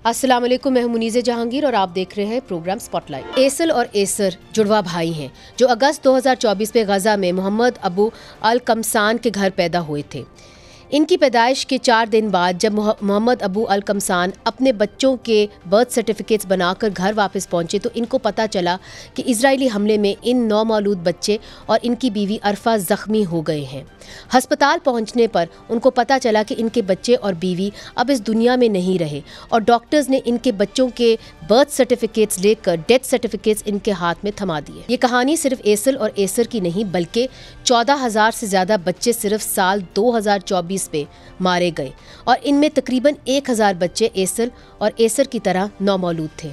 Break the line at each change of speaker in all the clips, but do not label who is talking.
अस्सलाम वालेकुम, मैं हूं मुनीज़े जहांगीर और आप देख रहे हैं प्रोग्राम स्पॉटलाइट। एसल और एसर जुड़वा भाई हैं जो अगस्त 2024 में गज़ा में मोहम्मद अबू अल कमसान के घर पैदा हुए थे। इनकी पैदाइश के 4 दिन बाद जब मोहम्मद अबू अल कमसान अपने बच्चों के बर्थ सर्टिफिकेट्स बनाकर घर वापस पहुंचे तो इनको पता चला कि इजरायली हमले में इन नौमौलूद बच्चे और इनकी बीवी अरफा ज़ख्मी हो गए हैं। अस्पताल पहुंचने पर उनको पता चला कि इनके बच्चे और बीवी अब इस दुनिया में नहीं रहे और डॉक्टर्स ने इनके बच्चों के बर्थ सर्टिफिकेट्स लेकर डेथ सर्टिफिकेट्स इनके हाथ में थमा दिए। ये कहानी सिर्फ एसल और एसर की नहीं बल्कि 14,000 से ज़्यादा बच्चे सिर्फ साल 2024 पे मारे गए और इनमें तकरीबन 1,000 बच्चे एसल और एसर की तरह नौमौलूद थे।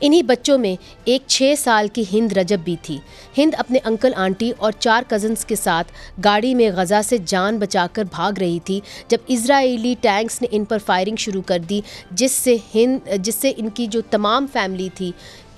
इन्हीं बच्चों में एक 6 साल की हिंद रजब भी थी। हिंद अपने अंकल आंटी और 4 कज़न्स के साथ गाड़ी में गज़ा से जान बचाकर भाग रही थी जब इजरायली टैंक्स ने इन पर फायरिंग शुरू कर दी, जिससे इनकी जो तमाम फैमिली थी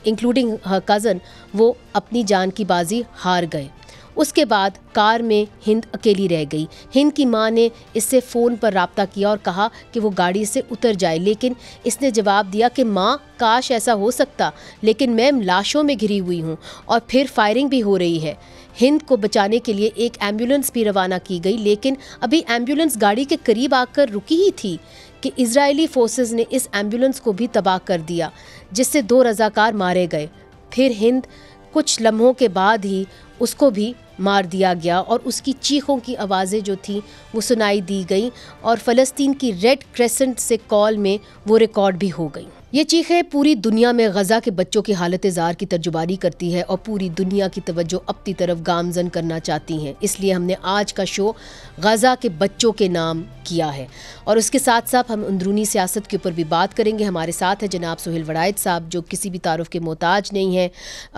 इंक्लूडिंग हर कज़न वो अपनी जान की बाजी हार गए। उसके बाद कार में हिंद अकेली रह गई। हिंद की मां ने इससे फ़ोन पर रब्ता किया और कहा कि वो गाड़ी से उतर जाए, लेकिन इसने जवाब दिया कि मां, काश ऐसा हो सकता, लेकिन मैं लाशों में घिरी हुई हूँ और फिर फायरिंग भी हो रही है। हिंद को बचाने के लिए एक एम्बुलेंस भी रवाना की गई, लेकिन अभी एम्बुलेंस गाड़ी के करीब आकर रुकी ही थी कि इजरायली फोर्सेस ने इस एम्बुलेंस को भी तबाह कर दिया, जिससे 2 रज़ाकार मारे गए। फिर हिंद कुछ लम्हों के बाद ही उसको भी मार दिया गया और उसकी चीखों की आवाज़ें जो थी वो सुनाई दी गई और फ़लस्तीन की रेड क्रेसेंट से कॉल में वो रिकॉर्ड भी हो गई। ये चीखें पूरी दुनिया में गज़ा के बच्चों की हालत ज़ार की तर्जुमानी करती है और पूरी दुनिया की तवज्जो अपनी तरफ गामज़न करना चाहती हैं। इसलिए हमने आज का शो गज़ा के बच्चों के नाम किया है और उसके साथ साथ हम अंदरूनी सियासत के ऊपर भी बात करेंगे। हमारे साथ है जनाब सुहेल वड़ाइद साहब जो किसी भी तारुफ के मोहताज नहीं हैं,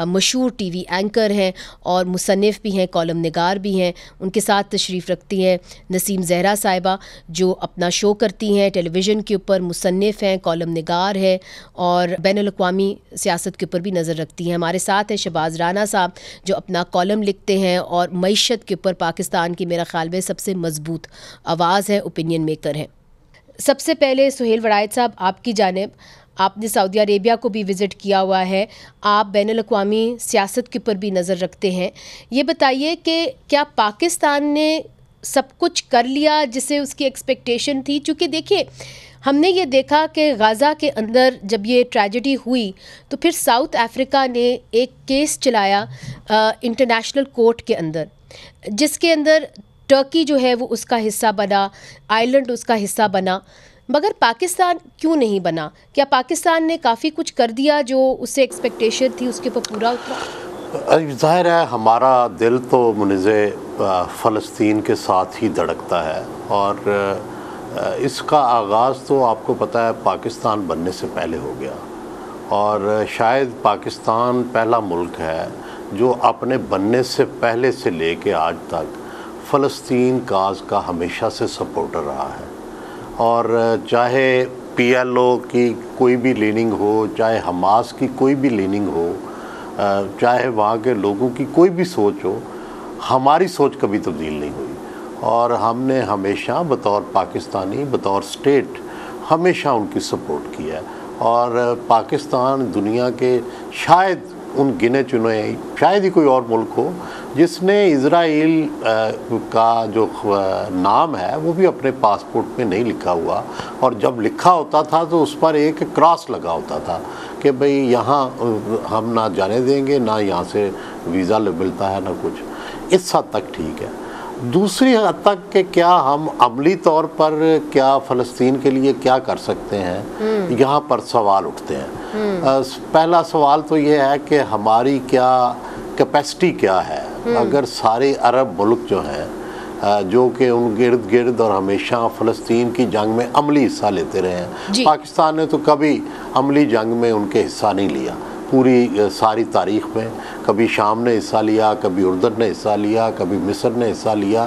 मशहूर TV एंकर हैं और मुसन्निफ़ भी हैं, कॉलम निगार भी हैं। उनके साथ तशरीफ़ रखती हैं नसीम ज़हरा साहिबा जो अपना शो करती हैं टेलीविज़न के ऊपर, मुसन्निफ़ हैं, कॉलम निगार है और बैनुल-अक़वामी सियासत के ऊपर भी नज़र रखती हैं। हमारे साथ है शहबाज राना साहब जो अपना कॉलम लिखते हैं और मईशत के ऊपर पाकिस्तान की मेरा ख्याल में सबसे मजबूत आवाज़ है, ओपिनियन मेकर हैं। सबसे पहले सुहेल वड़ाइद साहब आपकी जानिब, आपने सऊदी अरेबिया को भी विज़िट किया हुआ है, आप बैनुल-अक़वामी सियासत के ऊपर भी नज़र रखते हैं। ये बताइए कि क्या पाकिस्तान ने सब कुछ कर लिया जिसे उसकी एक्सपेक्टेशन थी? चूँकि देखिए हमने ये देखा कि गज़ा के अंदर जब ये ट्रेजेडी हुई तो फिर साउथ अफ्रीका ने एक केस चलाया इंटरनेशनल कोर्ट के अंदर, जिसके अंदर टर्की जो है वो उसका हिस्सा बना, आयरलैंड उसका हिस्सा बना, मगर पाकिस्तान क्यों नहीं बना? क्या पाकिस्तान ने काफ़ी कुछ कर दिया जो उससे एक्सपेक्टेशन थी उसके ऊपर पूरा उतरा?
ज़ाहिर है हमारा दिल तो मुनीज़े फ़लस्तीन के साथ ही धड़कता है और इसका आगाज़ तो आपको पता है पाकिस्तान बनने से पहले हो गया और शायद पाकिस्तान पहला मुल्क है जो अपने बनने से पहले से लेके आज तक फ़लस्तीन काज़ का हमेशा से सपोर्टर रहा है। और चाहे PLO की कोई भी लीनिंग हो, चाहे हमास की कोई भी लीनिंग हो, चाहे वहाँ के लोगों की कोई भी सोच हो, हमारी सोच कभी तब्दील नहीं हुई और हमने हमेशा बतौर पाकिस्तानी, बतौर स्टेट हमेशा उनकी सपोर्ट की है। और पाकिस्तान दुनिया के शायद उन गिने चुने, शायद ही कोई और मुल्क हो जिसने इज़राइल का जो नाम है वो भी अपने पासपोर्ट में नहीं लिखा हुआ, और जब लिखा होता था तो उस पर एक क्रॉस लगा होता था कि भाई यहाँ हम ना जाने देंगे, ना यहाँ से वीज़ा मिलता है, ना कुछ। इस हद तक ठीक है। दूसरी हद तक कि क्या हम अमली तौर पर क्या फ़लस्तीन के लिए क्या कर सकते हैं, यहाँ पर सवाल उठते हैं। पहला सवाल तो ये है कि हमारी क्या कैपेसिटी क्या है। अगर सारे अरब मुल्क जो हैं जो कि उन गिर्द गिर्द और हमेशा फ़लस्तीन की जंग में अमली हिस्सा लेते रहे हैं, पाकिस्तान ने तो कभी अमली जंग में उनके हिस्सा नहीं लिया पूरी सारी तारीख़ में। कभी शाम ने हिस्सा लिया, कभी उर्दन ने हिस्सा लिया, कभी मिस्र ने हिस्सा लिया,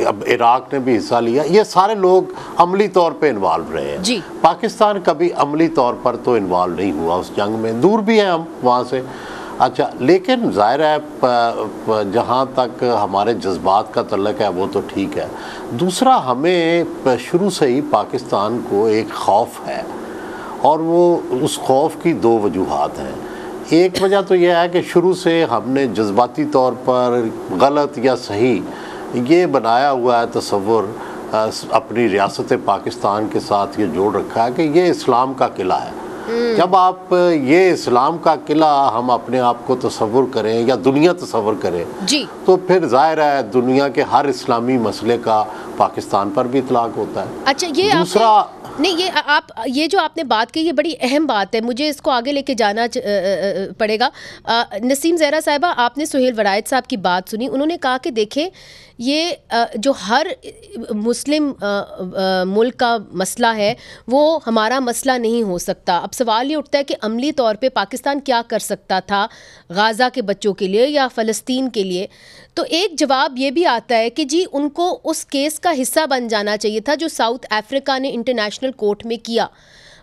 अब इराक ने भी हिस्सा लिया। ये सारे लोग अमली तौर पे इन्वॉल्व रहे हैं। पाकिस्तान कभी अमली तौर पर तो इन्वॉल्व नहीं हुआ उस जंग में, दूर भी हैं हम वहाँ से। अच्छा, लेकिन ज़ाहिर है जहाँ तक हमारे जज्बात का तल्लक है वो तो ठीक है। दूसरा, हमें शुरू से ही पाकिस्तान को एक खौफ है और वो उस खौफ की दो वजूहात हैं। एक वजह तो यह है कि शुरू से हमने जज्बाती तौर पर गलत या सही ये बनाया हुआ है तसव्वुर अपनी रियासत पाकिस्तान के साथ ये जोड़ रखा है कि ये इस्लाम का किला है। जब आप ये इस्लाम का किला हम अपने आप को तसव्वुर करें या दुनिया तसव्वुर करे
जी,
तो फिर जाहिर है दुनिया के हर इस्लामी मसले का पाकिस्तान पर भी इतलाक होता है।
अच्छा, ये
दूसरा
नहीं, ये जो आपने बात की ये बड़ी अहम बात है, मुझे इसको आगे लेके जाना पड़ेगा। नसीम ज़हरा साहिबा, आपने सुहेल वरायत साहब की बात सुनी, उन्होंने कहा कि देखें ये जो हर मुस्लिम मुल्क का मसला है वो हमारा मसला नहीं हो सकता। अब सवाल ये उठता है कि अमली तौर पे पाकिस्तान क्या कर सकता था गाज़ा के बच्चों के लिए या फ़लस्तीन के लिए। तो एक जवाब ये भी आता है कि जी उनको उस केस का हिस्सा बन जाना चाहिए था जो साउथ अफ्रीका ने इंटरनेशनल कोर्ट में किया।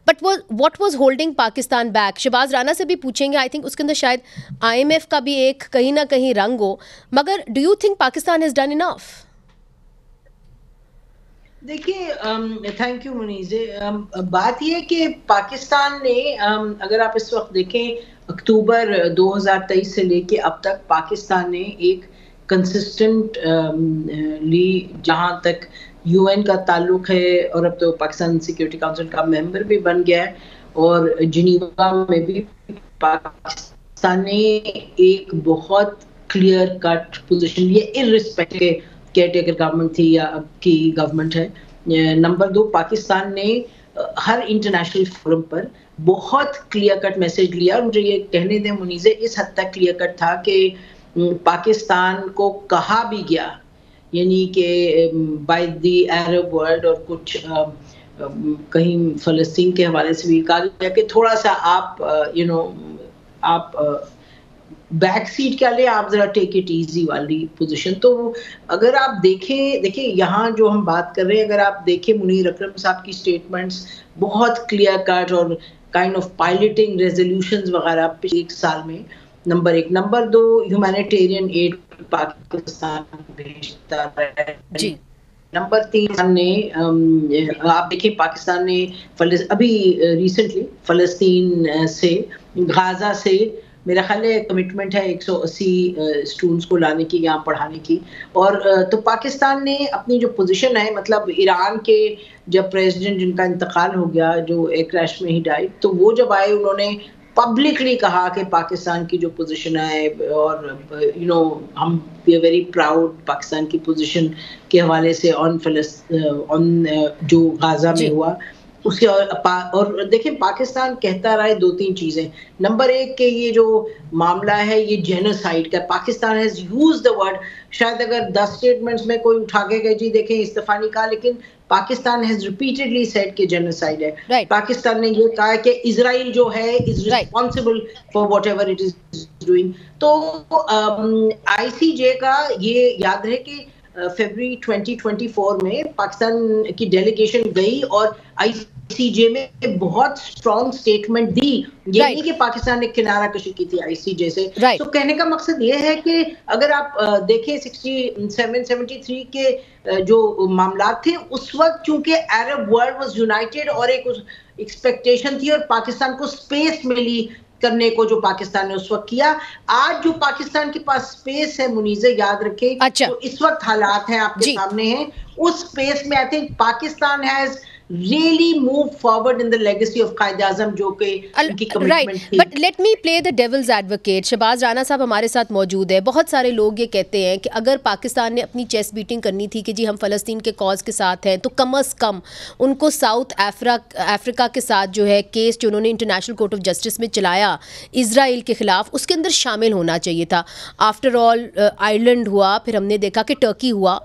But what was holding Pakistan back? Shahbaz Rana से भी पूछेंगे, आई थिंक उसके अंदर शायद IMF का भी एक कहीं ना कहीं रंग हो, मगर do you think Pakistan has done enough?
देखिए, थैंक यू मुनीज़े। बात यह है कि पाकिस्तान ने अगर आप इस वक्त देखें अक्टूबर 2023 से लेके अब तक पाकिस्तान ने एक कंसिस्टेंटली जहां तक UN का ताल्लुक है और अब तो पाकिस्तान सिक्योरिटी काउंसिल का मेंबर भी बन गया है और जिनीवा में भी पाकिस्तान ने एक बहुत क्लियर कट पोजीशन ली, इर्रिस्पेक्टिव केयरटेकर गवर्नमेंट थी या अब की गवर्नमेंट है। नंबर 2, पाकिस्तान ने हर इंटरनेशनल फोरम पर बहुत क्लियर कट मैसेज लिया और मुझे ये कहने दें मुनीज़े, इस हद तक क्लियर कट था कि पाकिस्तान को कहा भी गया, यानी कि बाय द अरब वर्ल्ड और कुछ कहीं फ़लस्तीन के हवाले से भी कहा गया कि थोड़ा सा आप आप बैक सीट क्या ले, आप जरा टेक इट इजी वाली पोजीशन। तो अगर आप देखिए यहाँ जो हम बात कर रहे हैं, अगर आप देखें मुनीर अकरम साहब की स्टेटमेंट्स बहुत क्लियर कट और काइंड ऑफ पायलटिंग रेजोल्यूशंस वगैरह पिछले 1 साल में, number 1। Number 2, humanitarian add Pakistan भेजता है जी। नंबर 3 ने आप देखिए पाकिस्तान ने अभी रिसेंटली फ़लस्तीन से गाज़ा से मेरा ख्याल है कमिटमेंट है 180 स्टूडेंट्स को लाने की, यहाँ पढ़ाने की। और तो पाकिस्तान ने अपनी जो पोजीशन है, मतलब ईरान के जब प्रेसिडेंट जिनका इंतकाल हो गया, जो एयर क्रैश में ही डाइड, तो वो जब आए उन्होंने पब्लिकली कहा कि पाकिस्तान की जो पोजीशन है और हम we are very proud Pakistan की पोजीशन के हवाले से ऑन जो गाज़ा में हुआ उसके। और देखिए पाकिस्तान कहता रहा है 2-3 चीजें। नंबर 1 के ये जो मामला है ये जेनोसाइड का, Pakistan has used the word, शायद अगर 10 स्टेटमेंट्स में कोई उठा के गए जी देखें इस्तीफा नहीं कहा, लेकिन पाकिस्तान हैज रिपीटेडली सेड कि जेनोसाइड है। पाकिस्तान ने ये कहा कि इजराइल जो है is responsible for whatever it is doing. तो ICJ का ये याद रहे कि फरवरी 2024 में पाकिस्तान की डेलीगेशन गई और ICJ में बहुत स्ट्रॉन्ग स्टेटमेंट दी, ये नहीं कि पाकिस्तान ने किनारा कशी की थी ICJ से। तो कहने का मकसद ये है कि अगर आप देखें 67-73 के जो मामला थे उस वक्त चूंकि अरब वर्ल्ड वाज यूनाइटेड और एक एक्सपेक्टेशन थी और पाकिस्तान को स्पेस मिली करने को जो पाकिस्तान ने उस वक्त किया। आज जो पाकिस्तान के पास स्पेस है मुनीज़े याद रखें, तो इस वक्त हालात हैं आपके सामने हैं, उस स्पेस में I think Pakistan has really move forward in the legacy of कायद आज़म जो कि उनकी कमिटमेंट थी।
But let me play the devil's advocate। Shahbaz Rana साहब हमारे साथ मौजूद है। बहुत सारे लोग ये कहते हैं कि अगर पाकिस्तान ने अपनी चेस्ट बीटिंग करनी थी कि जी हम फ़लस्तीन के कॉज के साथ हैं, तो कम अज़ कम उनको साउथ अफ्रीका के साथ जो है केस जो उन्होंने इंटरनेशनल कोर्ट ऑफ जस्टिस में चलाया इसराइल के ख़िलाफ़, उसके अंदर शामिल होना चाहिए था। आफ्टर ऑल आयरलैंड हुआ, फिर हमने देखा कि टर्की हुआ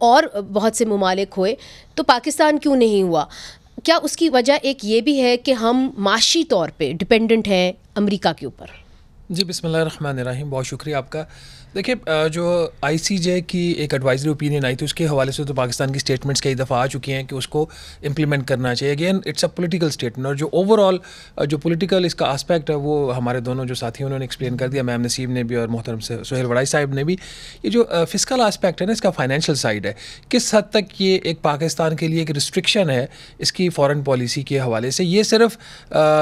और बहुत से ममालिक हुए, तो पाकिस्तान क्यों नहीं हुआ? क्या उसकी वजह एक ये भी है कि हम माशी तौर पे डिपेंडेंट हैं अमेरिका के ऊपर?
जी बिस्मिल्लाहिर्रहमानिर्रहीम, बहुत शुक्रिया आपका। देखिए, जो आईसीजे की एक एडवाइजरी ओपिनियन आई थी उसके हवाले से तो पाकिस्तान की स्टेटमेंट्स कई दफ़ा आ चुकी हैं कि उसको इम्प्लीमेंट करना चाहिए। Again it's a political statement, और जो ओवरऑल जो पॉलिटिकल इसका आस्पेक्ट है वो हमारे दोनों जो साथी उन्होंने एक्सप्लेन कर दिया, मैम नसीब ने भी और मोहतरम सुहेल वड़ाई साहब ने भी। ये जो फिस्कल आस्पेक्ट है ना, इसका फाइनेंशियल साइड है, किस हद तक ये एक पाकिस्तान के लिए एक रिस्ट्रिक्शन है इसकी फॉरेन पॉलिसी के हवाले से। ये सिर्फ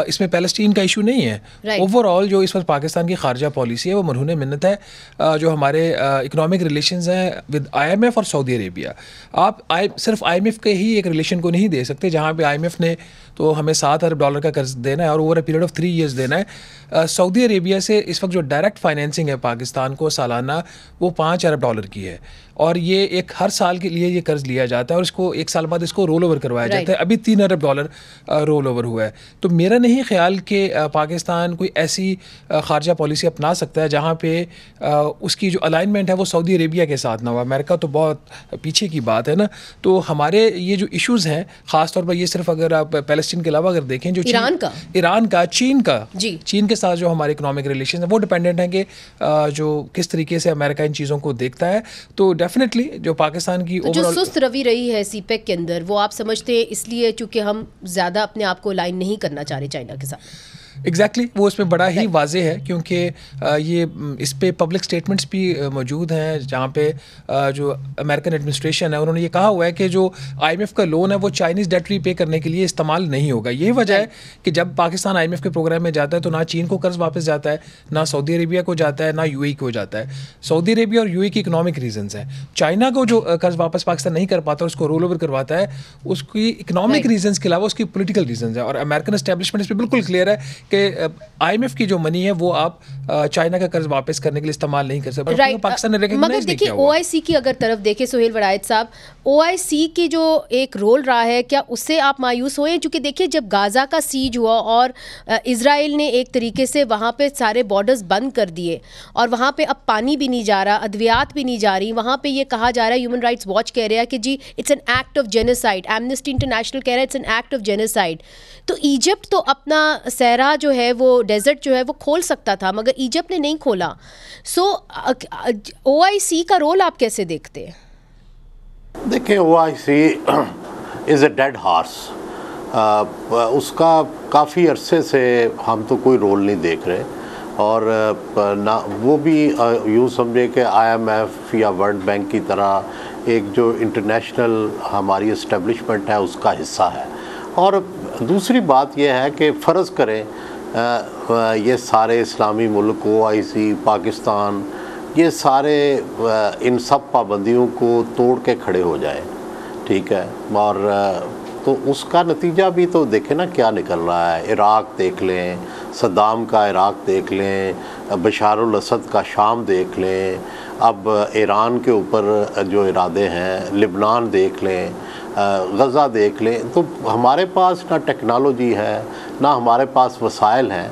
इसमें पैलेस्टीन का इशू नहीं है, ओवरऑल जो इस वक्त पाकिस्तान की खारजा पॉलिसी है वो मरहून मिन्नत है। जो हमारे इकोनॉमिक रिलेशंस हैं विद आईएमएफ और सऊदी अरेबिया, आप सिर्फ आईएमएफ के ही एक रिलेशन को नहीं दे सकते, जहाँ पे आईएमएफ ने तो हमें $7 अरब का कर्ज देना है और over a period of 3 years देना है। सऊदी अरेबिया से इस वक्त जो डायरेक्ट फाइनेंसिंग है पाकिस्तान को सालाना, वो $5 अरब की है, और ये एक हर साल के लिए ये कर्ज लिया जाता है और इसको 1 साल बाद इसको रोल ओवर करवाया जाता है। अभी $3 अरब रोल ओवर हुआ है। तो मेरा नहीं ख्याल कि पाकिस्तान कोई ऐसी खारजा पॉलिसी अपना सकता है जहाँ पे उसकी जो अलाइनमेंट है वो सऊदी अरेबिया के साथ ना हो। अमेरिका तो बहुत पीछे की बात है ना। तो हमारे ये जो इश्यूज़ हैं, ख़ास तौर पर ये सिर्फ अगर आप पैलेस्टीन के अलावा अगर देखें, जो ईरान का चीन के साथ जो हमारे इकोनॉमिक रिलेशन है वो डिपेंडेंट है कि जो किस तरीके से अमेरिका इन चीज़ों को देखता है। तो डेफिनेटली जो पाकिस्तान की
तो जो सुस्त रवि रही है सीपेक के अंदर, वो आप समझते हैं इसलिए चूंकि हम ज़्यादा अपने आप को अलाइन नहीं करना चाह रहे चाइना के साथ?
एग्जैक्टली वो इसमें बड़ा ही वाजे है, क्योंकि ये इस पे पब्लिक स्टेटमेंट्स भी मौजूद हैं जहाँ पे जो अमेरिकन एडमिनिस्ट्रेशन है उन्होंने ये कहा हुआ है कि जो आईएमएफ का लोन है वो चाइनीज़ डेट रीपे करने के लिए इस्तेमाल नहीं होगा। यही वजह है कि जब पाकिस्तान आईएमएफ के प्रोग्राम में जाता है तो ना चीन को कर्ज वापस जाता है, ना सऊदी अरेबिया को जाता है, ना यूएई को जाता है। सऊदी अरेबिया और यूएई की इकोनॉमिक रीजंस हैं। चाइना को जो कर्ज वापस पाकिस्तान नहीं कर पाता, उसको रोल ओवर करवाता है, उसकी इकोनॉमिक रीजंस के अलावा उसकी पोलिटिकल रीजंस है। और अमेरिकन एस्टेब्लिशमेंट इस पर बिल्कुल क्लियर है कि आईएमएफ की जो मनी है वो आप चाइना का कर्ज वापस करने के लिए इस्तेमाल नहीं कर सकते। पाकिस्तान ने रिकॉग्नाइज
मगर देखिए ओआईसी की अगर तरफ देखें सुहेल वड़ायत साहब, ओआईसी की जो एक रोल रहा है, क्या उससे आप मायूस हुए? क्योंकि देखिए जब गाज़ा का सीज हुआ और इजराइल ने एक तरीके से वहाँ पे सारे बॉर्डर्स बंद कर दिए और वहाँ पे अब पानी भी नहीं जा रहा, अद्वियात भी नहीं जा रही, वहाँ पे ये कहा जा रहा है, ह्यूमन राइट्स वॉच कह रहा है कि जी it's an act of genocide, Amnesty International कह रहा है it's an act of genocide. तो इजिप्ट तो अपना सहरा जो है वो डेजर्ट जो है वो खोल सकता था, मगर इजिप्ट ने नहीं खोला। सो ओआईसी का रोल आप कैसे देखते हैं?
देखिए, OIC is a dead horse. उसका काफ़ी अरसे से हम तो कोई रोल नहीं देख रहे, और ना वो भी यूँ समझे कि आईएमएफ या वर्ल्ड बैंक की तरह एक जो इंटरनेशनल हमारी इस्टेब्लिशमेंट है उसका हिस्सा है। और दूसरी बात यह है कि फ़र्ज़ करें ये सारे इस्लामी मुल्क, ओआईसी, पाकिस्तान, ये सारे इन सब पाबंदियों को तोड़ के खड़े हो जाए, ठीक है, और तो उसका नतीजा भी तो देखें ना क्या निकल रहा है। इराक़ देख लें, सद्दाम का इराक़ देख लें, बशारुल असद का शाम देख लें, अब ईरान के ऊपर जो इरादे हैं, लिबनान देख लें, गज़ा देख लें। तो हमारे पास ना टेक्नोलॉजी है, ना हमारे पास वसाइल हैं।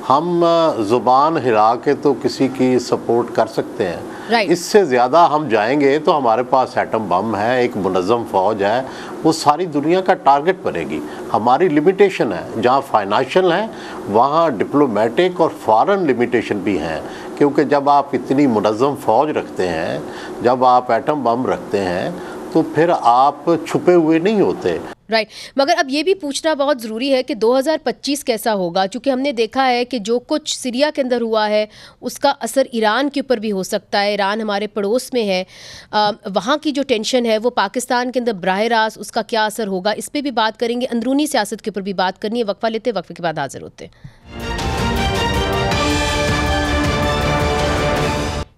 हम ज़ुबान हिला के तो किसी की सपोर्ट कर सकते हैं, इससे ज़्यादा हम जाएंगे तो हमारे पास एटम बम है, एक मुनज़्ज़म फ़ौज है, वो सारी दुनिया का टारगेट बनेगी। हमारी लिमिटेशन है, जहाँ फाइनेंशियल है वहाँ डिप्लोमेटिक और फॉरेन लिमिटेशन भी हैं, क्योंकि जब आप इतनी मुनज़्ज़म फ़ौज रखते हैं, जब आप एटम बम रखते हैं, तो फिर आप छुपे हुए नहीं होते।
राइट मगर अब ये भी पूछना बहुत ज़रूरी है कि 2025 कैसा होगा, क्योंकि हमने देखा है कि जो कुछ सीरिया के अंदर हुआ है उसका असर ईरान के ऊपर भी हो सकता है। ईरान हमारे पड़ोस में है, वहाँ की जो टेंशन है वो पाकिस्तान के अंदर बराह रास्त उसका क्या असर होगा, इस पर भी बात करेंगे। अंदरूनी सियासत के ऊपर भी बात करनी है। वक्फा लेते, वक्फे के बाद हाजिर होते हैं।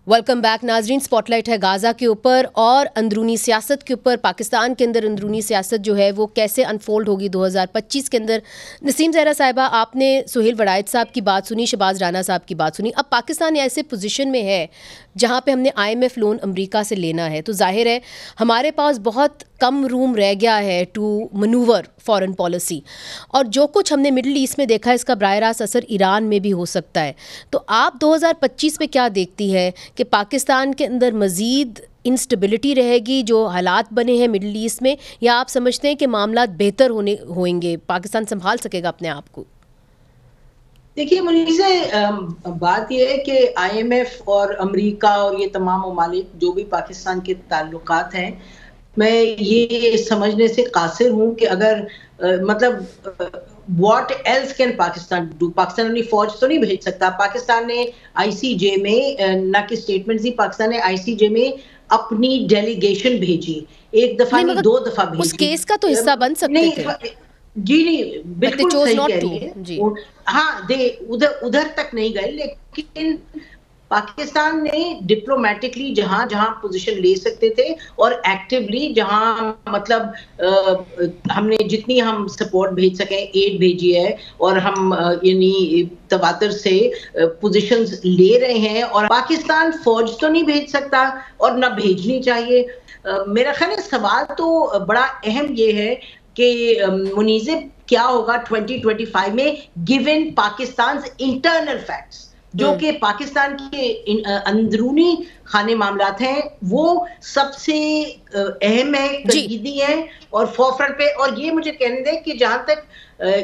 वेलकम बैक नाजरीन। स्पॉटलाइट है गाज़ा के ऊपर और अंदरूनी सियासत के ऊपर। पाकिस्तान के अंदर अंदरूनी सियासत जो है वो कैसे अनफोल्ड होगी 2025 के अंदर। नसीम ज़हरा साहिबा, आपने सुहेल वड़ायत साहब की बात सुनी, शहबाज राना साहब की बात सुनी। अब पाकिस्तान ऐसे पोजीशन में है जहाँ पे हमने IMF लोन अमेरिका से लेना है, तो जाहिर है हमारे पास बहुत कम रूम रह गया है टू मनूवर फॉरेन पॉलिसी, और जो कुछ हमने मिडल ईस्ट में देखा है इसका बराह रास्त असर ईरान में भी हो सकता है। तो आप 2025 में क्या देखती है कि पाकिस्तान के अंदर मज़ीद इंस्टेबिलिटी रहेगी जो हालात बने हैं मिडल ईस्ट में, या आप समझते हैं कि मामला बेहतर होंगे, पाकिस्तान संभाल सकेगा अपने आप को?
देखिए मुनीज़, बात यह है कि IMF और अमेरिका और ये तमाम ममालिक जो भी पाकिस्तान के ताल्लुकात हैं, मैं ये समझने से कासिर हूँ कि अगर मतलब what else can Pakistan do, Pakistan अपनी फौज तो नहीं भेज सकता। पाकिस्तान ने ICJ में न कि स्टेटमेंट दी, पाकिस्तान ने ICJ में अपनी डेलीगेशन भेजी, एक दफा नहीं 2 दफा भेजी।
उस केस का तो हिस्सा बन सकते थे।
जी नहीं, बिल्कुल सही कह रही है। हाँ, उधर तक नहीं गए, लेकिन पाकिस्तान ने डिप्लोमेटिकली जहां जहां पोजीशन ले सकते थे और एक्टिवली जहां मतलब हमने जितनी हम सपोर्ट भेज सके एड भेजी है, और हम यानी तवातर से पोजीशंस ले रहे हैं। और पाकिस्तान फौज तो नहीं भेज सकता और ना भेजनी चाहिए। मेरा ख्याल है सवाल तो बड़ा अहम ये है कि मुनीज़ क्या होगा 2025 में, गिवन पाकिस्तान इंटरनल फैक्ट्स, जो कि पाकिस्तान के अंदरूनी खाने मामलात हैं, वो सबसे अहम है, कलीदी है और फोरफ्रंट पे। और ये मुझे कहने दें कि जहां तक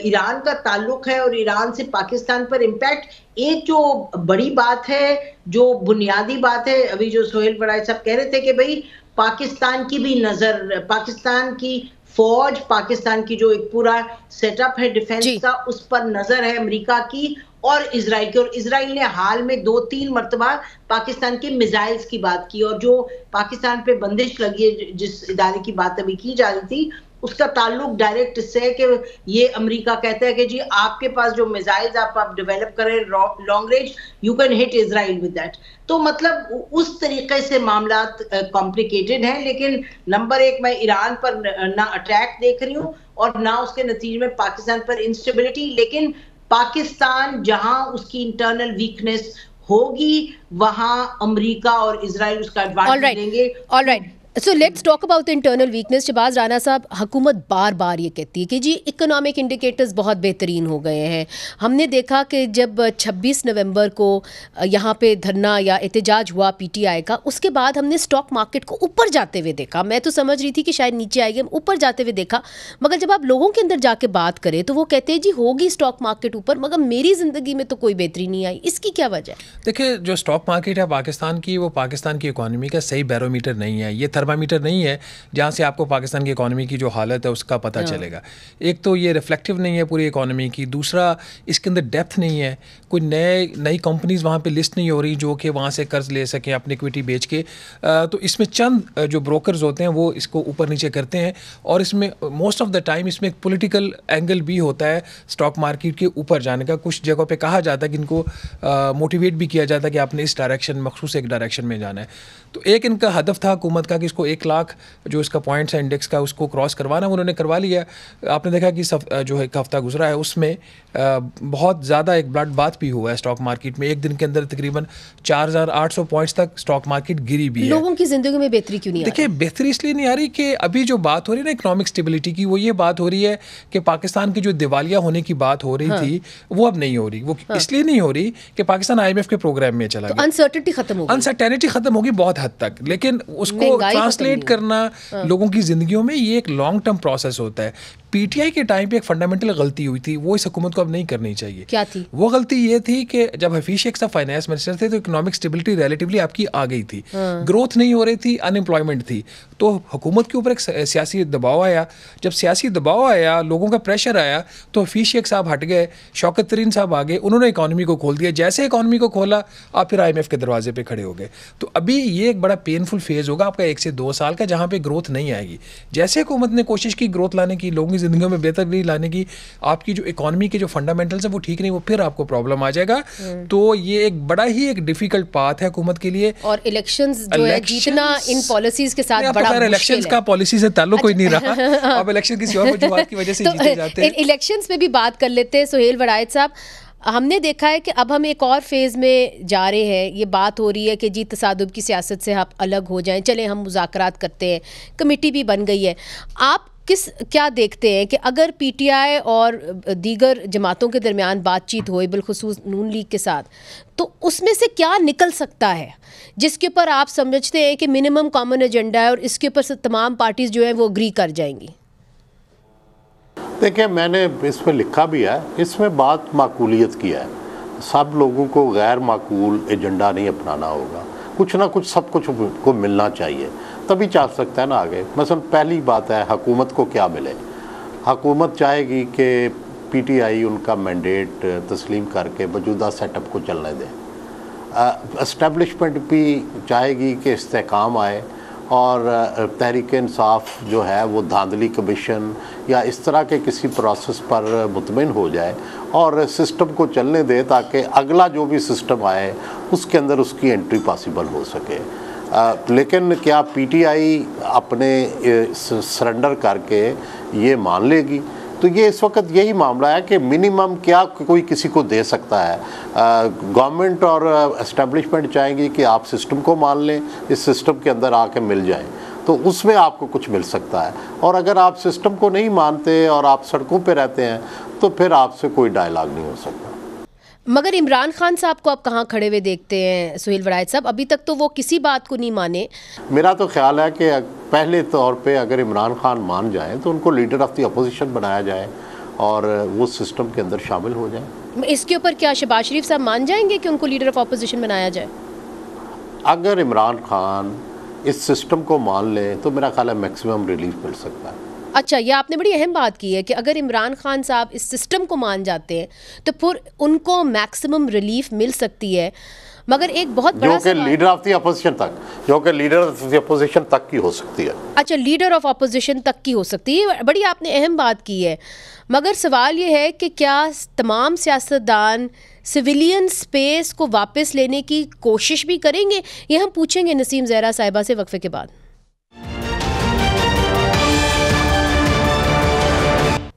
ईरान का ताल्लुक है और ईरान से पाकिस्तान पर इम्पैक्ट, एक जो बड़ी बात है, जो बुनियादी बात है, अभी जो सोहेल बड़ाई साहब कह रहे थे कि भाई पाकिस्तान की भी नजर, पाकिस्तान की फौज, पाकिस्तान की जो एक पूरा सेटअप है डिफेंस का, उस पर नजर है अमेरिका की और इजराइल की। और इजराइल ने हाल में 2-3 मरतबा पाकिस्तान के मिसाइल्स की बात की, और जो पाकिस्तान पे बंदिश लगी है, जिस इदारे की बात अभी की जा रही थी, उसका ताल्लुक डायरेक्ट इससे है कि ये अमेरिका कहता है कि जी आपके पास जो मिसाइल्स आप डेवलप करें long range, you can hit Israel with that. तो मतलब उस तरीके से मामलात कॉम्प्लिकेटेड हैं। लेकिन नंबर एक, मैं ईरान पर ना अटैक देख रही हूँ और ना उसके नतीजे में पाकिस्तान पर इंस्टेबिलिटी। लेकिन पाकिस्तान जहां उसकी इंटरनल वीकनेस होगी, वहां अमेरिका और इजराइल उसका एडवांटेज लेंगे।
Alright, so let's talk about internal weakness. Shahbaz Rana साहब, हुकूमत बार बार ये कहती है कि जी इकोनॉमिक इंडिकेटर्स बहुत बेहतरीन हो गए हैं। हमने देखा कि जब 26 नवंबर को यहाँ पे धरना या एहतजाज हुआ PTI का, उसके बाद हमने स्टॉक मार्केट को ऊपर जाते हुए देखा। मैं तो समझ रही थी कि शायद नीचे आएगी, हम ऊपर जाते हुए देखा। मगर जब आप लोगों के अंदर जाके बात करें तो वो कहते हैं जी होगी स्टॉक मार्केट ऊपर, मगर मेरी ज़िंदगी में तो कोई बेहतरी नहीं आई। इसकी क्या वजह है?
देखिए, जो स्टॉक मार्केट है पाकिस्तान की, वो पाकिस्तान की इकॉनमी का सही बैरोमीटर नहीं है। ये थर्मामीटर नहीं है जहाँ से आपको पाकिस्तान की इकॉनमी की जो हालत है उसका पता चलेगा। एक तो ये रिफ्लेक्टिव नहीं है पूरी इकॉनमी की, दूसरा इसके अंदर डेप्थ नहीं है, कोई नई कंपनीज वहाँ पे लिस्ट नहीं हो रही जो कि वहाँ से कर्ज ले सकें अपनी इक्विटी बेच के। तो इसमें चंद जो ब्रोकर्स होते हैं वो इसको ऊपर नीचे करते हैं, और इसमें मोस्ट ऑफ द टाइम इसमें एक पॉलिटिकल एंगल भी होता है स्टॉक मार्केट के ऊपर जाने का। कुछ जगहों पे कहा जाता है कि इनको मोटिवेट भी किया जाता है कि आपने इस डायरेक्शन, मखसूस एक डायरेक्शन में जाना है। तो एक इनका हदफ था हुकूमत का कि इसको 1 लाख जो इसका पॉइंट्स है इंडेक्स का, उसको क्रॉस करवाना, उन्होंने करवा लिया। आपने देखा कि जो एक हफ्ता गुजरा है उसमें बहुत ज़्यादा एक ब्लड बात भी हुआ है स्टॉक मार्केट में। एक दिन के अंदर तकरीबन 4800 पॉइंट्स तक स्टॉक मार्केट गिरी भी है।
लोगों की ज़िंदगी में बेहतरी क्यों नहीं आ रही?
देखिए, बेहतरी इसलिए नहीं आ रही कि अभी जो बात हो रही है ना इकोनॉमिक स्टेबिलिटी की, वो ये बात हो रही है कि पाकिस्तान की जो दिवालिया होने की बात हो रही थी वो अब नहीं हो रही। वो इसलिए नहीं हो रही कि पाकिस्तान IMF के प्रोग्राम में चला गया।
अनसर्टेनिटी खत्म होगी,
अनसर्टेनिटी खत्म होगी बहुत हद तक, लेकिन उसको ट्रांसलेट करना लोगों की जिंदगियों में ये एक लॉन्ग टर्म प्रोसेस होता है। PTI के टाइम पे एक फंडामेंटल गलती हुई थी, वो इस हुकूमत को अब नहीं करनी चाहिए।
क्या थी
वो गलती? ये थी कि जब हफीज शेख साहब फाइनेंस मिनिस्टर थे तो इकोनॉमिक स्टेबिलिटी रिलेटिवली आपकी आ गई थी, ग्रोथ नहीं हो रही थी, अनएम्प्लॉयमेंट थी। तो हुकूमत के ऊपर एक सियासी दबाव आया। जब सियासी दबाव आया, लोगों का प्रेशर आया, तो हफीज शेख साहब हट गए, शौकत तरीन साहब आ गए, उन्होंने इकॉनमी को खोल दिया। जैसे इकॉनमी को खोला, आप फिर IMF के दरवाजे पे खड़े हो गए। तो अभी ये एक बड़ा पेनफुल फेज होगा आपका 1 से 2 साल का, जहाँ पे ग्रोथ नहीं आएगी। जैसे हुकूमत ने कोशिश की ग्रोथ लाने की, लोगों की जिंदगी में बेहतर लाने की, आपकी जो इकॉनमी के जो फंडामेंटल्स है वो ठीक नहीं, वो फिर आपको प्रॉब्लम आ जाएगा। तो ये एक बड़ा ही एक डिफिकल्ट पाथ है हुकूमत के लिए।
और इलेक्शंस जो है जीतना इन पॉलिसीज के साथ बड़ा मुश्किल है।
इलेक्शंस का पॉलिसी से ताल्लुक कोई नहीं रहा। अब इलेक्शन किसी और वजूहात की वजह से जीते जाते हैं।
इलेक्शंस में भी बात कर लेते हैं। सोहेल वड़ायत साहब, हमने देखा है कि अब हम एक और फेज़ में जा रहे हैं। ये बात हो रही है कि जी तसादुब की सियासत से आप अलग हो जाएं, चलें हम मुज़ाकरात करते हैं, कमेटी भी बन गई है। आप क्या देखते हैं कि अगर PTI और दीगर जमातों के दरमियान बातचीत हो, बिलखुसूस नून लीग के साथ, तो उसमें से क्या निकल सकता है जिसके ऊपर आप समझते हैं कि मिनिमम कॉमन एजेंडा है और इसके ऊपर से तमाम पार्टीज जो हैं वो अग्री कर जाएंगी?
देखिए, मैंने इस पर लिखा भी है, इसमें बात माकूलियत की है। सब लोगों को गैर माकूल एजेंडा नहीं अपनाना होगा, कुछ ना कुछ सब कुछ को मिलना चाहिए, तभी चल सकता है ना आगे। मसलन पहली बात है, हुकूमत को क्या मिले। हुकूमत चाहेगी कि पीटीआई उनका मैंडेट तस्लीम करके मौजूदा सेटअप को चलने दे। एस्टेब्लिशमेंट भी चाहेगी कि इस्तेहकाम आए और तहरीक इंसाफ जो है वो धांधली कमीशन या इस तरह के किसी प्रोसेस पर मुतमिन हो जाए और सिस्टम को चलने दे, ताकि अगला जो भी सिस्टम आए उसके अंदर उसकी एंट्री पॉसिबल हो सके। लेकिन क्या पीटीआई अपने सरेंडर करके ये मान लेगी? तो ये इस वक्त यही मामला है कि मिनिमम क्या कोई किसी को दे सकता है। गवर्नमेंट और एस्टेब्लिशमेंट चाहेंगी कि आप सिस्टम को मान लें, इस सिस्टम के अंदर आके मिल जाएं, तो उसमें आपको कुछ मिल सकता है। और अगर आप सिस्टम को नहीं मानते और आप सड़कों पे रहते हैं तो फिर आपसे कोई डायलॉग नहीं हो सकता।
मगर इमरान खान साहब को आप कहाँ खड़े हुए देखते हैं सुहेल वड़ाइच साहब? अभी तक तो वो किसी बात को नहीं माने। मेरा
तो ख्याल है कि पहले तौर पे अगर इमरान खान मान जाए तो उनको लीडर ऑफ द अपोजिशन बनाया जाए और वो सिस्टम के अंदर शामिल हो जाए।
इसके ऊपर क्या शहबाज शरीफ साहब मान जाएंगे कि उनको लीडर ऑफ अपोजिशन बनाया जाए?
अगर इमरान खान इस सिस्टम को मान ले तो मेरा ख्याल है मैक्सिमम रिलीफ मिल सकता है।
अच्छा, ये आपने बड़ी अहम बात की है कि अगर इमरान खान साहब इस सिस्टम को मान जाते हैं तो फिर उनको मैक्सिमम रिलीफ मिल सकती है। मगर एक बहुत बड़ा
जो कि लीडर ऑफ द अपोजिशन तक, जो कि लीडर ऑफ द अपोजिशन तक की हो सकती है।
अच्छा, लीडर ऑफ अपोजिशन तक की हो सकती है, बड़ी आपने अहम बात की है। मगर सवाल ये है कि क्या तमाम सियासतदान सिविलियन स्पेस को वापस लेने की कोशिश भी करेंगे? ये हम पूछेंगे नसीम ज़हरा साहिबा से वक्फे के बाद।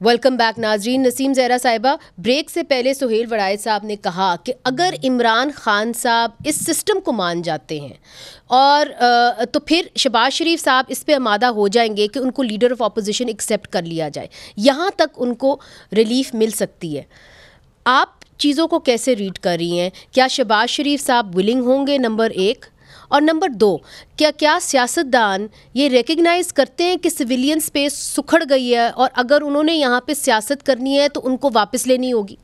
वेलकम बैक नाजरीन। नसीम ज़हरा साहिबा, ब्रेक से पहले सुहेल वड़ाइच साहब ने कहा कि अगर इमरान खान साहब इस सिस्टम को मान जाते हैं और तो फिर शहबाज शरीफ साहब इस पे आमादा हो जाएंगे कि उनको लीडर ऑफ अपोजिशन एक्सेप्ट कर लिया जाए, यहाँ तक उनको रिलीफ मिल सकती है। आप चीज़ों को कैसे रीड कर रही हैं? क्या शहबाज शरीफ साहब विलिंग होंगे, नंबर एक? और नंबर दो, क्या सियासतदान ये रिकग्नाइज़ करते हैं कि सिविलियन स्पेस सुखड़ गई है और अगर उन्होंने यहाँ पे सियासत करनी है तो उनको वापस लेनी होगी?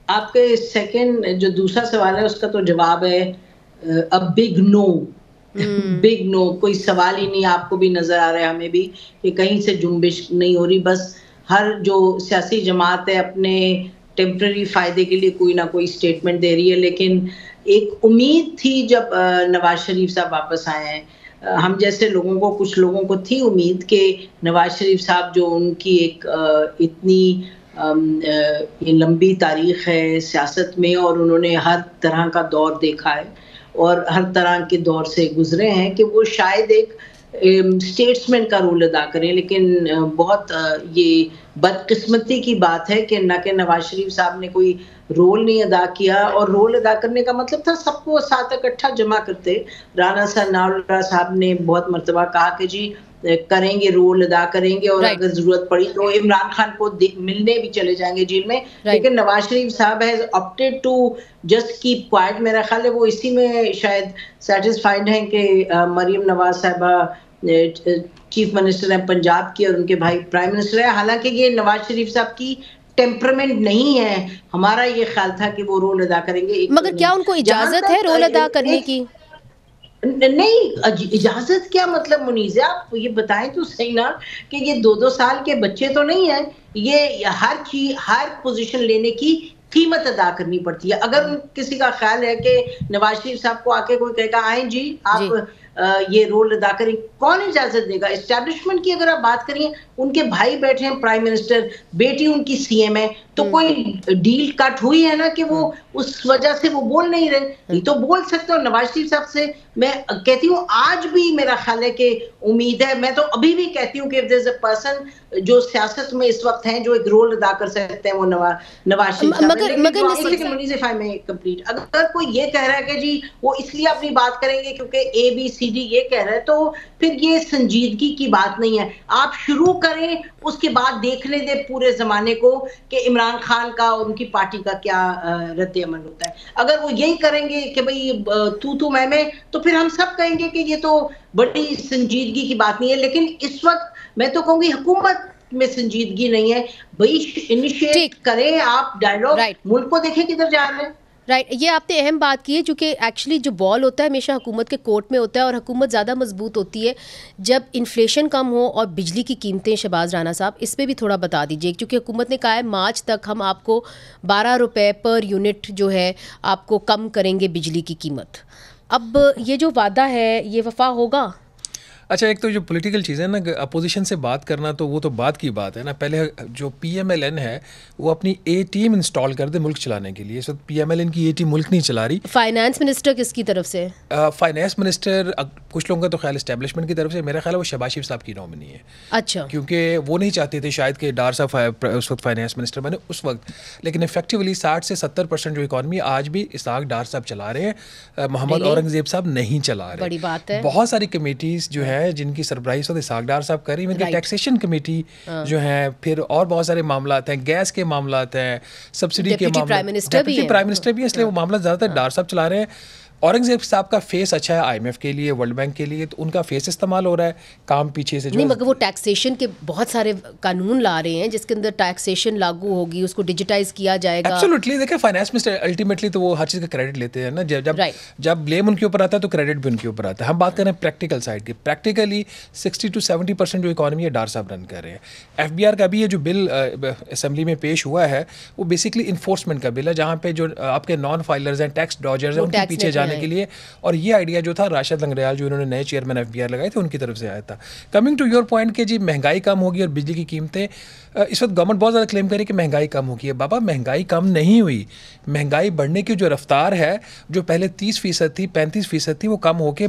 आपके सेकंड जो दूसरा सवाल है उसका तो जवाब है a big no. Big no, कोई सवाल ही नहीं। आपको भी नजर आ रहा है, हमें भी, कि कहीं से जुम्बिश नहीं हो रही। बस हर जो सियासी जमात है अपने टेम्पररी फायदे के लिए कोई ना कोई स्टेटमेंट दे रही है। लेकिन एक उम्मीद थी जब नवाज शरीफ साहब वापस आए हैं, हम जैसे लोगों को, कुछ लोगों को थी उम्मीद कि नवाज शरीफ साहब जो उनकी एक इतनी ये लंबी तारीख है सियासत में और उन्होंने हर तरह का दौर देखा है और हर तरह के दौर से गुजरे हैं, कि वो शायद एक स्टेट्समैन का रोल अदा करें। लेकिन बहुत ये बदकिस्मती की बात है कि न कि नवाज शरीफ साहब ने कोई रोल नहीं अदा किया। और रोल अदा करने का मतलब था सबको साथ इकट्ठा जमा करते। राना सनाउल्लाह साहब ने बहुत मर्तबा कहा कि जी करेंगे, रोल अदा करेंगे और अगर जरूरत पड़ी तो इमरान खान को मिलने भी चले जाएंगे जेल में। लेकिन नवाज शरीफ साहब has opted to just keep quiet. मेरा ख्याल है वो इसी में शायद सेटिस्फाइड हैं कि मरियम नवाज साहिबा चीफ मिनिस्टर है पंजाब की और उनके भाई प्राइम मिनिस्टर है। हालांकि ये नवाज शरीफ साहब की टेम्परामेंट नहीं है। हमारा ये ख्याल था कि वो रोल अदा करेंगे।
मगर क्या उनको इजाजत है रोल अदा करने की?
नहीं, इजाजत क्या मतलब मुनीज़ा, आप ये बताएं तो सही ना कि ये 2-2 साल के बच्चे तो नहीं है। ये हर चीज, हर पोजीशन लेने की कीमत अदा करनी पड़ती है। अगर किसी का ख्याल है कि नवाज शरीफ साहब को आके कोई कहेगा आए जी आप ये रोल अदा करें, कौन इजाजत देगा? एस्टैब्लिशमेंट की अगर आप बात करिए, उनके भाई बैठे हैं प्राइम मिनिस्टर, बेटी उनकी सीएम है, तो कोई डील कट हुई है ना कि वो उस वजह से वो बोल नहीं रहे। ये तो बोल सकते हो। नवाज शरीफ साहब से मैं कहती हूँ आज भी मेरा ख्याल है कि उम्मीद है। मैं तो अभी भी कहती हूँ कि if there is a person जो सियासत में इस वक्त हैं जो एक रोल अदा कर सकते हैं वो नवाज शरीफ साहब। अगर कोई ये कह रहा है कि जी वो इसलिए अपनी बात करेंगे क्योंकि ABCD ये कह रहा है, तो फिर ये संजीदगी की बात नहीं है। आप शुरू करें, उसके बाद देखने दे पूरे जमाने को कि इमरान खान का और उनकी पार्टी का क्या रद्द अमल होता है। अगर वो यही करेंगे कि भाई तू मैं, तो फिर हम सब कहेंगे कि ये तो बड़ी संजीदगी की बात नहीं है। लेकिन इस वक्त मैं तो कहूँगी हुकूमत में संजीदगी नहीं है भाई, इनिशिएट करें आप डायलॉग, मुल्क को देखें किधर जा रहे हैं।
राइट, ये आपने अहम बात की है, क्योंकि एक्चुअली जो बॉल होता है हमेशा हुकूमत के कोर्ट में होता है, और हुकूमत ज़्यादा मजबूत होती है जब इन्फ्लेशन कम हो और बिजली की कीमतें। शहबाज राणा साहब, इस पर भी थोड़ा बता दीजिए, क्योंकि हुकूमत ने कहा है मार्च तक हम आपको 12 रुपये पर यूनिट जो है आपको कम करेंगे बिजली की कीमत। अब ये जो वादा है ये वफा होगा?
अच्छा, एक तो जो पॉलिटिकल चीज़ है ना, अपोजिशन से बात करना तो वो तो बात की बात है ना। पहले जो PMLN है वो अपनी A टीम इंस्टॉल कर दे मुल्क चलाने के लिए। इस वक्त PMLN की A टीम मुल्क नहीं चला रही।
फाइनेंस मिनिस्टर किसकी तरफ से?
फाइनेंस मिनिस्टर कुछ लोगों का तो ख्याल इस्टेब्लिशमेंट की तरफ से, मेरा ख्याल है वो शहबाज शरीफ साहब की नॉमिनी है।
अच्छा, क्योंकि
वो नहीं चाहते थे शायद कि डार साहब उस वक्त फाइनेंस मिनिस्टर बने उस वक्त, लेकिन इफेक्टिवली 60 से 70% जो इकॉनमी आज भी इसहाक डार साहब चला रहे हैं, मोहम्मद औरंगजेब साहब नहीं चला रहे।
बड़ी बात है।
बहुत सारी कमेटीज़ जो है जिनकी सरबराही इसहाक डार साहब कर रही है, टैक्सेशन कमेटी जो है, फिर और बहुत सारे मामलात हैं, गैस के मामलात हैं, सब्सिडी के मामले,
प्राइम मिनिस्टर भी है,
इसलिए वो मामला ज़्यादातर डार साहब चला रहे हैं। औरंगजेब साहब का फेस अच्छा है IMF के लिए, वर्ल्ड बैंक के लिए, तो उनका फेस इस्तेमाल हो रहा है, काम पीछे से जो
नहीं, मगर वो टैक्सेशन के बहुत सारे कानून ला रहे हैं जिसके अंदर टैक्सेशन लागू होगी, उसको डिजिटाइज किया जाएगा।
एब्सोल्युटली, देखिए फाइनेंस मिनिस्टर अल्टीमेटली तो वो हर चीज़ का क्रेडिट लेते हैं ना, जब ब्लेम उनके ऊपर आता है तो क्रेडिट भी उनके ऊपर आता है। हम बात कर रहे हैं प्रैक्टिकल साइड की। प्रैक्टिकली 60 to 70% जो इकॉनमी है डार साहब रन कर रहे हैं। FBR का भी ये जो बिल असेंबली में पेश हुआ है वो बेसिकली इन्फोर्समेंट का बिल है, जहाँ पे जो आपके नॉन फाइलर्स हैं, टैक्स डॉजर्स हैं, उनके पीछे जाने के लिए। और ये आइडिया जो था राशिद लंगरेयाल जो इन्होंने नए चेयरमैन FBR लगाए थे उनकी तरफ से आया था। कमिंग टू योर पॉइंट कि जी महंगाई कम होगी और बिजली की कीमतें, इस वक्त गवर्नमेंट बहुत ज़्यादा क्लेम करे कि महंगाई कम होगी है। बाबा, महंगाई कम नहीं हुई। महंगाई बढ़ने की जो रफ्तार है, जो पहले 30% थी, 35% थी, वो कम होके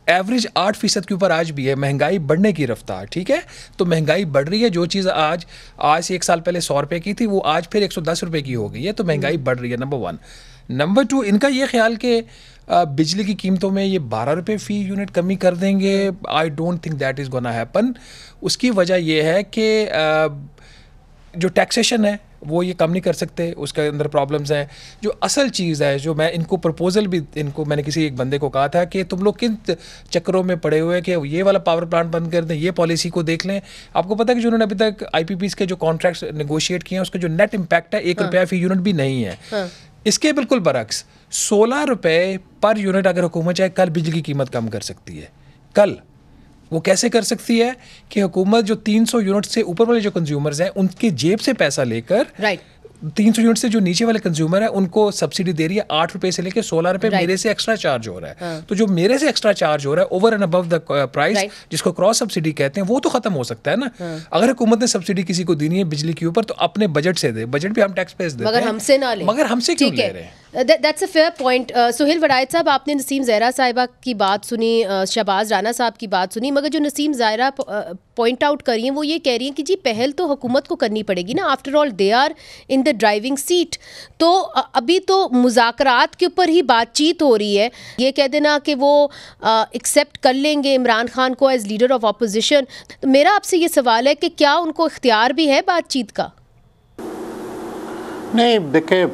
एवरेज 8% के ऊपर आज भी है महंगाई बढ़ने की रफ्तार। ठीक है, तो महंगाई बढ़ रही है। जो चीज़ आज से 1 साल पहले 100 रुपये की थी वो आज फिर 110 रुपये की हो गई है, तो महंगाई बढ़ रही है, नंबर 1। नंबर 2, इनका ये ख्याल कि बिजली की कीमतों में ये 12 रुपये फ़ी यूनिट कमी कर देंगे, I don't think that is gonna happen. उसकी वजह ये है कि जो टैक्सेशन है वो ये कम नहीं कर सकते, उसके अंदर प्रॉब्लम्स हैं। जो असल चीज़ है, जो मैं इनको प्रपोजल भी मैंने किसी एक बंदे को कहा था कि तुम लोग किन चक्करों में पड़े हुए कि ये वाला पावर प्लांट बंद कर दें, ये पॉलिसी को देख लें। आपको पता है कि जो उन्होंने अभी तक IPPs के जो कॉन्ट्रैक्ट्स नेगोशिएट किए हैं उसका जो नेट इम्पैक्ट है 1 रुपया फ़ी यूनिट भी नहीं है। इसके बिल्कुल बरक्स 16 रुपये पर यूनिट अगर हुकूमत चाहे कल बिजली की कीमत कम कर सकती है। कल वो कैसे कर सकती है कि हुकूमत जो 300 यूनिट से ऊपर वाले जो कंज्यूमर्स हैं उनके जेब से पैसा लेकर 300 यूनिट से जो नीचे वाले कंज्यूमर है उनको सब्सिडी दे रही है। 8 रुपये से लेकर 16 रुपये मेरे से एक्स्ट्रा चार्ज हो रहा है। तो जो मेरे से एक्स्ट्रा चार्ज हो रहा है over and above the price, जिसको क्रॉस सब्सिडी कहते हैं, वो तो खत्म हो सकता है ना। अगर हुकूमत ने सब्सिडी किसी को देनी है बिजली के ऊपर तो अपने बजट से दे, बजट भी हम टैक्स पेज देते हैं,
मगर हमसे ना ले,
मगर हमसे क्यों ले रहे हैं?
That's a fair point. Suhail वड़ायत साहब, आपने नसीम ज़हरा साहिबा की बात सुनी, शहबाज राणा साहब की बात सुनी, मगर जो नसीम ज़हरा पॉइंट आउट कर रही हैं वो ये कह रही हैं कि जी पहल तो हुकूमत को करनी पड़ेगी ना, after all they are in the driving seat. तो अभी तो मुज़ाकरात के ऊपर ही बातचीत हो रही है। ये कह देना कि वो एक्सेप्ट कर लेंगे इमरान खान को एज लीडर ऑफ अपोजिशन, तो मेरा आपसे ये सवाल है कि क्या उनको इख्तियार भी है बातचीत का?
नहीं, देखिए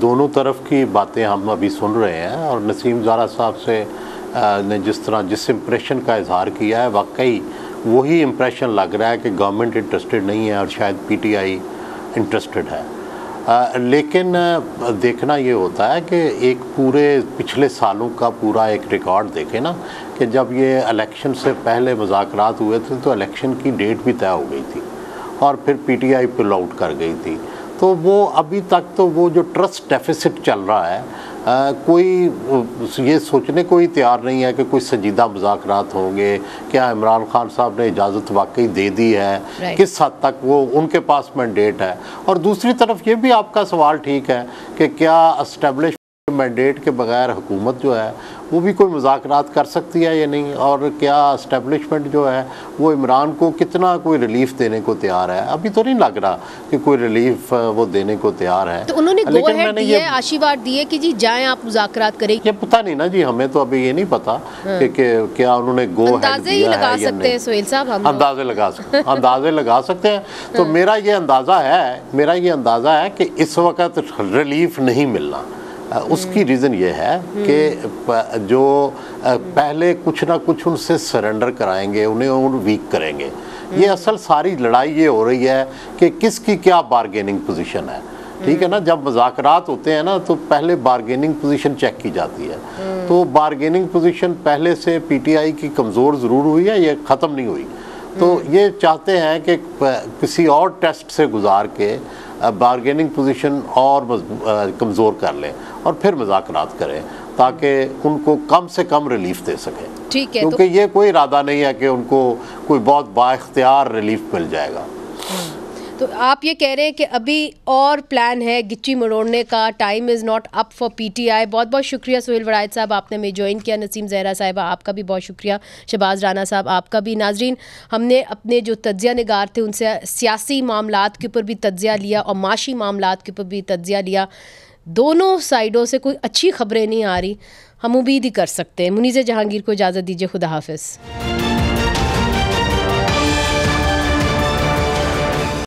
दोनों तरफ की बातें हम अभी सुन रहे हैं, और नसीम ज़हरा साहब से ने जिस इम्प्रेशन का इजहार किया है वाकई वही इम्प्रेशन लग रहा है कि गवर्नमेंट इंटरेस्टेड नहीं है और शायद PTI इंटरेस्टेड है। लेकिन देखना ये होता है कि एक पूरे पिछले सालों का पूरा एक रिकॉर्ड देखें ना, कि जब ये इलेक्शन से पहले मुज़ाकरात हुए थे तो इलेक्शन की डेट भी तय हो गई थी और फिर PTI पुल आउट कर गई थी। तो वो अभी तक तो वो जो ट्रस्ट डेफिसिट चल रहा है, कोई ये सोचने को ही तैयार नहीं है कि कोई संजीदा मुज़ाकरात होंगे, क्या इमरान खान साहब ने इजाज़त वाकई दे दी है, किस हद तक वो उनके पास मैंडेट है। और दूसरी तरफ ये भी आपका सवाल ठीक है कि क्या एस्टेब्लिश मैंडेट के बगैर हुकूमत जो है वो भी कोई मुज़ाकरात कर सकती है या नहीं, और क्या एस्टेब्लिशमेंट जो है वो इमरान को कितना कोई रिलीफ देने को तैयार है। अभी तो नहीं लग रहा कि कोई रिलीफ वो देने को तैयार है।
तो उन्होंने गो अहेड दिया है, आशीर्वाद दिए कि जी जाएं आप मुज़ाकरात करें।
ये पता नहीं ना जी, हमें तो अभी ये नहीं पता कि क्या उन्होंने गो अहेड दिया
लगा सकते हैं सुहेल साहब, हम
अंदाजे लगा सकते हैं। तो मेरा ये अंदाज़ा है कि इस वक्त रिलीफ नहीं मिलना, उसकी रीज़न ये है कि जो पहले कुछ ना कुछ उनसे सरेंडर कराएंगे, उन्हें और वीक करेंगे। ये असल सारी लड़ाई ये हो रही है कि किसकी क्या बारगेनिंग पोजीशन है, ठीक है ना। जब मुज़ाकरात होते हैं ना तो पहले बारगेनिंग पोजीशन चेक की जाती है। तो बारगेनिंग पोजीशन पहले से पीटीआई की कमज़ोर ज़रूर हुई है, ये ख़त्म नहीं हुई। तो ये चाहते हैं कि किसी और टेस्ट से गुजार के बारगेनिंग पोजीशन और कमज़ोर कर लें और फिर मुज़ाकरात करें ताकि उनको कम से कम रिलीफ दे सकें।
ठीक है,
क्योंकि ये कोई इरादा नहीं है कि उनको कोई बहुत बाइख्तियार रिलीफ मिल जाएगा।
तो आप ये कह रहे हैं कि अभी और प्लान है गिच्ची मरोड़ने का, time is not up for PTI. बहुत बहुत शुक्रिया सोहेल वड़ाइद साहब, आपने हमें ज्वाइन किया। नसीम ज़हरा साहिबा आपका भी बहुत शुक्रिया। शहबाज राना साहब आपका भी। नाजरीन, हमने अपने जो तज्ज़िया निगार थे उनसे सियासी मामलात के ऊपर भी तज्ज़िया लिया और माशी मामलात के ऊपर भी तज्ज़िया लिया। दोनों साइडों से कोई अच्छी खबरें नहीं आ रही, हम उम्मीद ही कर सकते हैं। मुनीज़ जहांगीर को इजाज़त दीजिए, खुदा हाफिज़।